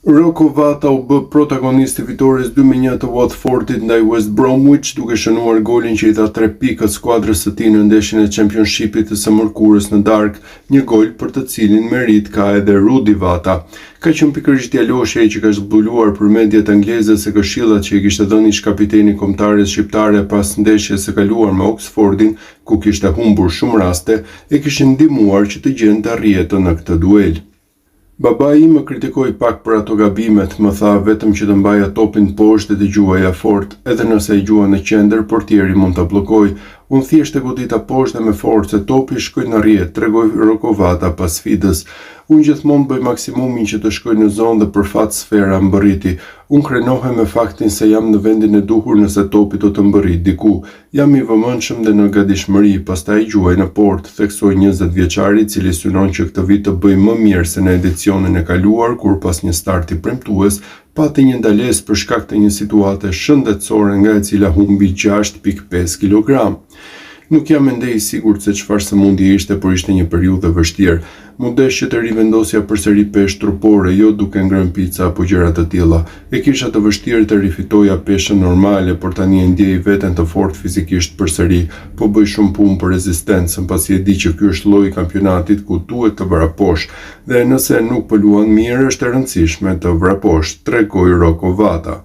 Rocco Vata u bë protagonist i fitores 2-1 të Watfordit ndaj West Bromwich, duke shënuar golin që i dha 3 pikët skuadrës së tij në ndeshjen e Championshipit të së mërkurës në darkë, një gol për të cilin merit ka edhe Rudi Vata. Ka qenë pikërisht djaloshi ai që ka zbuluar për mediat angleze se këshillat që i kishte dhënë ish-kapiteni kombëtares shqiptare pas ndeshjes së kaluar me Oxfordin, ku kishte humbur shumë raste, e kishin ndihmuar që të gjente rrjetën në këtë duel. Babai im më kritikoi pak për ato gabimet, më tha vetëm që të mbaja topin poshtë dhe të gjuaja fort, edhe nëse e gjua në qendër, portieri mund ta bllokoj. Unë thjesht e godita poshtë dhe me forcë, topi shkoi në rrjet, tregoi Rocco Vata pas sfidës. Unë gjithmonë bëj maksimumin që të shkoj në zonë dhe për fat sfera mbërriti. Unë krenohem me faktin se jam në vendin e duhur nëse topi do të mbërrit diku. Jam i vëmendshëm dhe në gatishmëri, pastaj gjuaj në portë, theksoi 20 vjeçari, i cili synon që këtë vit të bëjë më mirë se në edicionin e kaluar, kur pas një starti premtues pati një ndalesë për shkak të një situate shëndetësore nga e cila humbi 6.5 kg. Nuk jam ende i sigurt se çfarë sëmundje ishte, por ishte një periudhë e vështirë. Mundesh që të rivendosja përsëri peshë trupore, jo duke ngrënë pica apo gjëra të tilla. E kisha të vështirë të rifitoja peshën normale, por tani e ndjej veten të fortë fizikisht përsëri, po bëj shumë punë për rezistencën, pasi e di që ky është lloji i kampionatit ku duhet të vraposh, dhe nëse nuk po luan mirë, është e rëndësishme të vraposh, tregoi Rocco Vata.